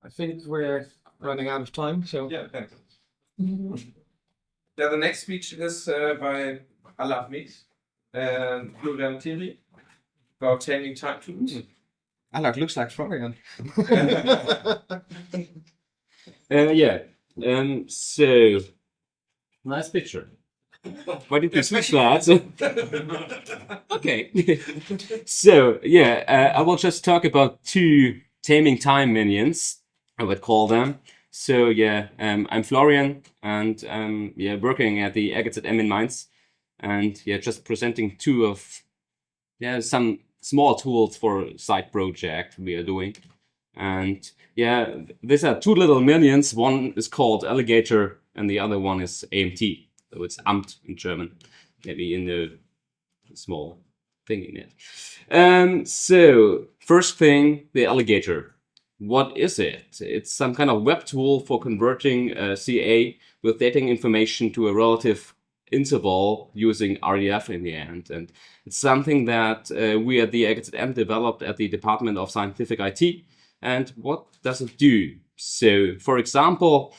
I think we're running out of time, so... Yeah, thanks. Yeah, the next speech is by Allard, Mees, and Florian, Thiery, about taming time tools. Allard looks like Florian. So, nice picture. Why did you switch that? Okay. So, I will just talk about two taming time minions, I would call them. So, I'm Florian, and working at the RGZM in Mainz, and just presenting two of some small tools for a side project we are doing. And these are two little minions. One is called Alligator, and the other one is AMT. So it's Amt in German, maybe in the small thing in it. So first thing, the Alligator. What is it? It's some kind of web tool for converting CA with dating information to a relative interval using RDF in the end. And it's something that we at the RGZM developed at the Department of Scientific IT. And what does it do? So, for example,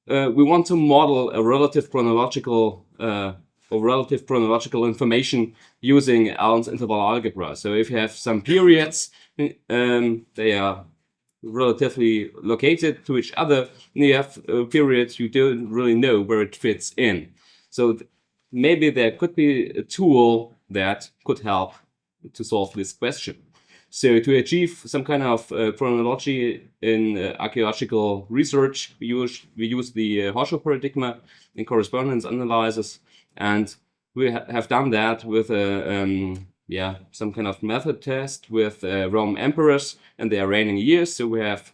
we want to model a relative chronological information using Allen's interval algebra. So if you have some periods, they are relatively located to each other, and you have periods you don't really know where it fits in. So maybe there could be a tool that could help to solve this question. So to achieve some kind of chronology in archaeological research, we use the Hochschule paradigm in correspondence analysis, and we have done that with some kind of method test with Roman emperors and their reigning years. So we have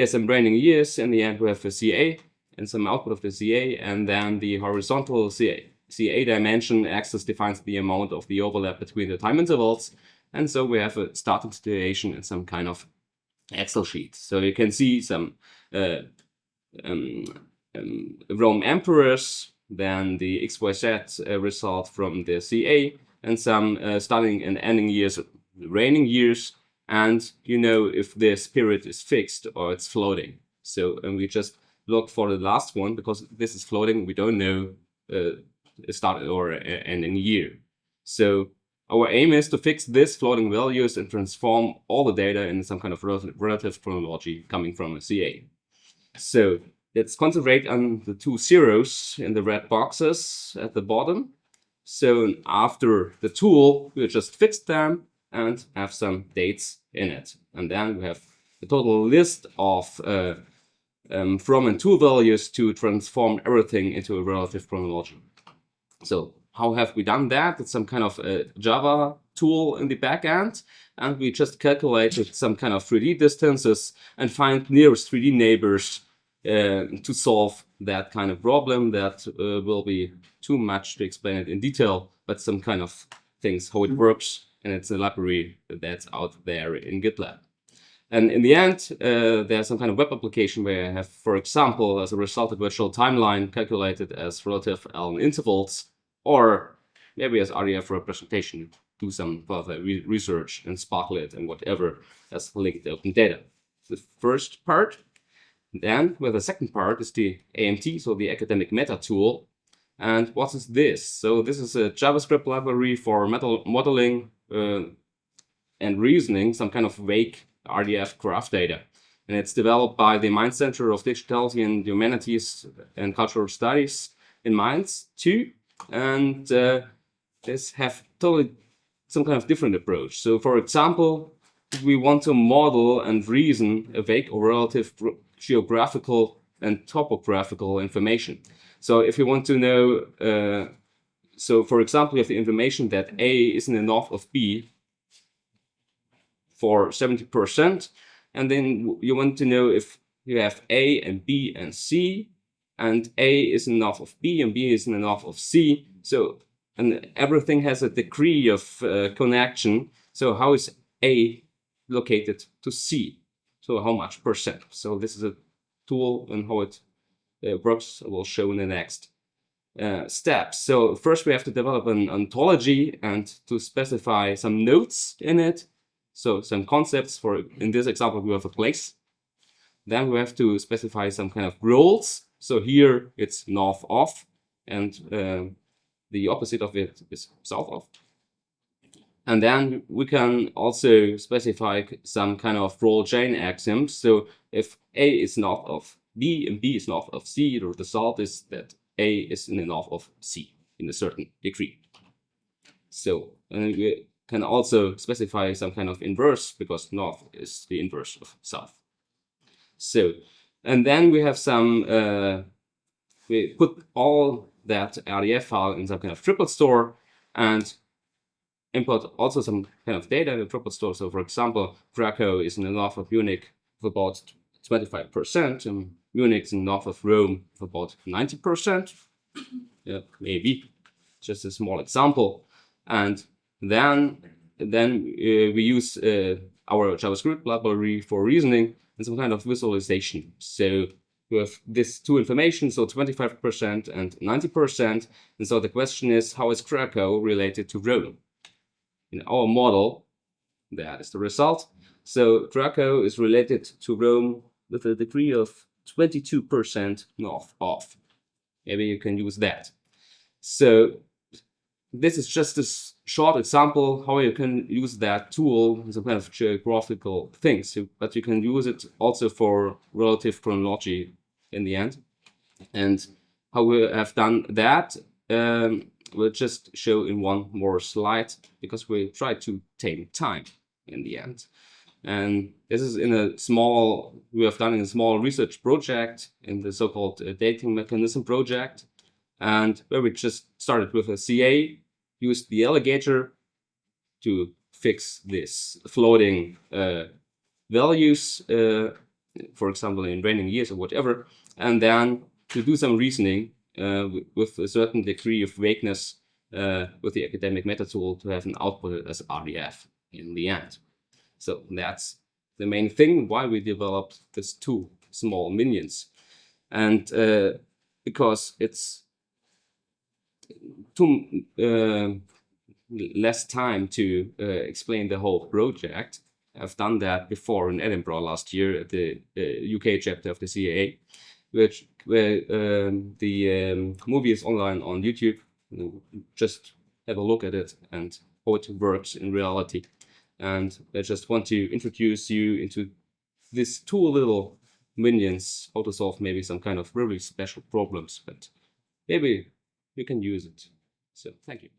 some reigning years. In the end, we have a CA and some output of the CA, and then the horizontal CA dimension axis defines the amount of the overlap between the time intervals. And so we have a starting situation in some kind of Excel sheet. So you can see some Roman emperors, then the XYZ result from the CA, and some starting and ending years, reigning years, and you know if this period is fixed or it's floating. So and we just look for the last one because this is floating. We don't know a start or ending year. So our aim is to fix this floating values and transform all the data in some kind of relative chronology coming from a CA. So let's concentrate on the two zeros in the red boxes at the bottom. So after the tool, we'll just fix them and have some dates in it. And then we have a total list of from and to values to transform everything into a relative chronology. So how have we done that? It's some kind of Java tool in the backend, and we just calculated some kind of 3D distances and find nearest 3D neighbors to solve that kind of problem. That will be too much to explain it in detail, but some kind of things, how it works, and it's a library that's out there in GitLab. And in the end, there's some kind of web application where I have, for example, as a result, a virtual timeline calculated as relative Allen intervals, or maybe as RDF representation, do some further research and sparkle it and whatever as linked open data. The first part. Then with the second part is the AMT, so the academic meta tool. And what is this? So this is a JavaScript library for modeling and reasoning, some kind of vague RDF graph data. And it's developed by the Mainz Centre of Digitality and Humanities and Cultural Studies in Mainz too. And this have totally some kind of different approach. So for example, we want to model and reason a vague or relative geographical and topographical information. So if you want to know, so for example, you have the information that A is in the north of B for 70%, and then you want to know if you have A and B and C, and A is in the north of B and B is in the north of C. So, and everything has a degree of connection. So how is A located to C? So how much percent? So this is a tool and how it works. I will show in the next steps. So first we have to develop an ontology and to specify some nodes in it. So some concepts for, in this example, we have a place. then we have to specify some kind of roles. So here it's north of, and the opposite of it is south of. And then we can also specify some kind of role chain axioms. So if A is north of B and B is north of C, the result is that A is in the north of C in a certain degree. So, and we can also specify some kind of inverse, because north is the inverse of south. So, and then we have some, we put all that RDF file in some kind of triple store and import also some kind of data in the triple store. So, for example, Krakow is in the north of Munich with about 25%, and Munich is in the north of Rome with about 90%. Yeah, maybe. Just a small example. And then we use our JavaScript library for reasoning and some kind of visualization. So we have this two information, so 25% and 90%. And so the question is, how is Krakow related to Rome? In our model, that is the result. So Krakow is related to Rome with a degree of 22% north of. Maybe you can use that. So this is just a short example how you can use that tool in some kind of geographical things, but you can use it also for relative chronology in the end. And how we have done that, we'll just show in one more slide, because we try to tame time in the end. And this is in a small, we have done in a small research project in the so-called dating mechanism project, and where we just started with a CA, used the Alligator to fix this floating values, for example, in raining years or whatever, and then to do some reasoning with a certain degree of vagueness with the academic meta tool to have an output as RDF in the end. So that's the main thing why we developed these two small minions. And because it's too less time to explain the whole project. I've done that before in Edinburgh last year at the UK chapter of the CAA, where the movie is online on YouTube. Just have a look at it and how it works in reality. And I just want to introduce you into these two little minions, how to solve maybe some kind of really special problems, but maybe you can use it. So thank you.